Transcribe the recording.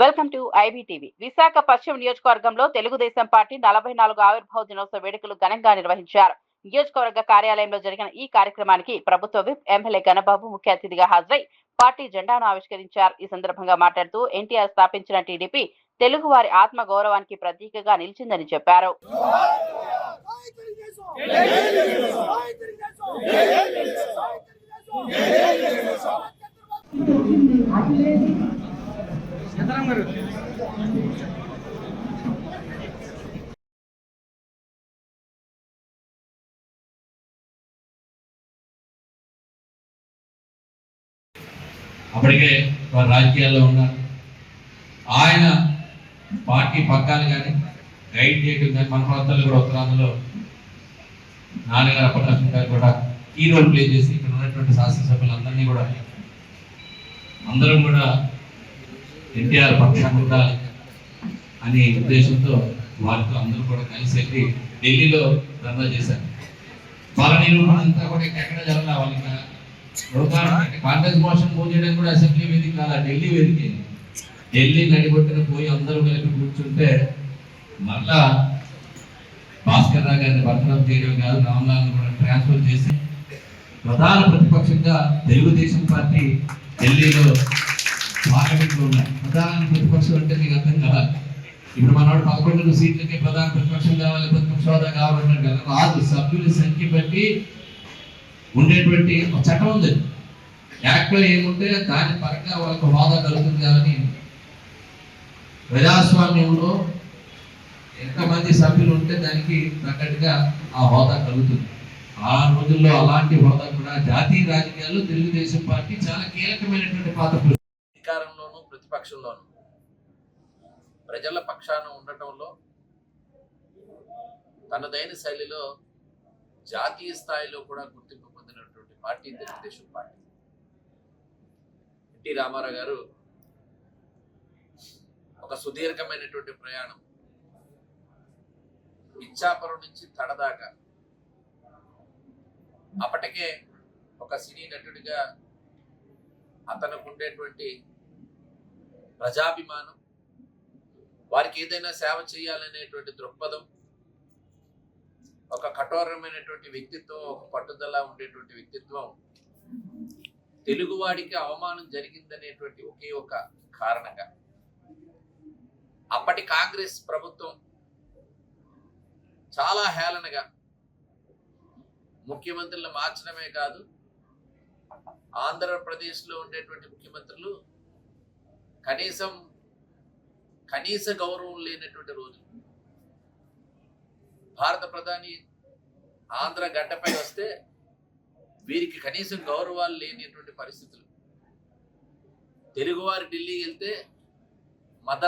Welcome to IBTV. Visakha పశ్చిమ నియోజకవర్గంలో Telugu Desam party 44 ఆవిర్భావ దినోత్సవ వేడుకలు ఘనంగా నిర్వహించారు. నియోజకవర్గ కార్యాలయంలో జరిగిన ఈ కార్యక్రమానికి ప్రభుత్వ విప్ ఎమ్మెల్యే గణబాబు ముఖ్య అతిథిగా హాజరై పార్టీ జెండాను ఆవిష్కరించారు. ఈ సందర్భంగా మాట్లాడుతూ ఎన్టీఆర్ స్థాపించిన టీడీపీ తెలుగువారి ఆత్మ గౌరవానికి ప్రతీకగా నిలిచిందని చెప్పారు. అప్పటికే వారు రాజకీయాల్లో ఉన్నారు. ఆయన పార్టీ పక్కాలు కానీ గైడ్ చేయడం కానీ మన ప్రాంతాల్లో కూడా ఉత్తరాంధ్రలో నాన్నగారు అప్పలక్ష్మి గారు కూడా కీ రోల్ ప్లే చేసి ఇక్కడ ఉన్నటువంటి శాసనసభ్యులందరినీ కూడా అందరం కూడా ఎన్టీఆర్ పక్షాన్ని ఉండాలి అనే ఉద్దేశంతో వారితో అందరూ కూడా కలిసి వెళ్ళి ఢిల్లీలో ధర్నా చేశారు. వాళ్ళ నిరూపణ అంతా కూడా ఎక్కడ జరగాలి వాళ్ళకి కాంగ్రెస్ మోషన్ ఫోన్ చేయడానికి కూడా అసెంబ్లీ వేదిక కాదు, ఢిల్లీ వేదిక. ఢిల్లీ నడిబొట్టిన పోయి అందరూ కలిపి కూర్చుంటే మళ్ళా భాస్కర్ రావు గారిని బర్తరఫ్ చేయడం కాదు, రామ్లాల్ని కూడా ట్రాన్స్ఫర్ చేసి ప్రధాన ప్రతిపక్షంగా తెలుగుదేశం పార్టీ ఢిల్లీలో పార్లమెంట్లో ఉన్నాయి. ప్రధాన ప్రతిపక్షం అంటే మీకు అర్థం కావాలి. ఇప్పుడు మనవాడు 11 సీట్లకి ప్రధాన ప్రతిపక్షం కావాలి, ప్రతిపక్ష హోదా కావాలన్నారు కదా. రాదు, సభ్యుల సంఖ్య బట్టి ఉండేటువంటి ఒక చట్టం ఉంది. యాక్ట్లో ఏముంటే దాని పరంగా వాళ్ళకు హోదా కలుగుతుంది. కానీ ప్రజాస్వామ్యంలో ఎంతమంది సభ్యులు ఉంటే దానికి తగ్గట్టుగా ఆ హోదా కలుగుతుంది. ఆ రోజుల్లో అలాంటి హోదా కూడా జాతీయ రాజకీయాల్లో తెలుగుదేశం పార్టీ చాలా కీలకమైనటువంటి పాత్ర. అధికారంలోనూ ప్రతిపక్షంలోనూ ప్రజల పక్షాన ఉండటంలో తనదైన శైలిలో జాతీయ స్థాయిలో కూడా గుర్తింపు పొందినటువంటి party Telugu Desam party. NT Rama Rao garu ఒక సుదీర్ఘమైనటువంటి ప్రయాణం ఇచ్చాపురం నుంచి తడదాకా, అప్పటికే ఒక సినీ నటుడిగా అతనికి ఉండేటువంటి ప్రజాభిమానం, వారికి ఏదైనా సేవ చేయాలనేటువంటి దృక్పథం, ఒక కఠోరమైనటువంటి వ్యక్తిత్వం, ఒక పట్టుదల ఉండేటువంటి వ్యక్తిత్వం, తెలుగువాడికి అవమానం జరిగిందనేటువంటి ఒకే ఒక కారణంగా అప్పటి కాంగ్రెస్ ప్రభుత్వం చాలా హేళనగా ముఖ్యమంత్రులను మార్చడమే కాదు, ఆంధ్రప్రదేశ్లో ఉండేటువంటి ముఖ్యమంత్రులు కనీస గౌరవం లేనటువంటి రోజు. భారత ప్రధాని ఆంధ్ర గడ్డపై వస్తే వీరికి కనీసం గౌరవాలు లేనటువంటి పరిస్థితులు. తెలుగువారు ఢిల్లీ వెళ్తే మదర్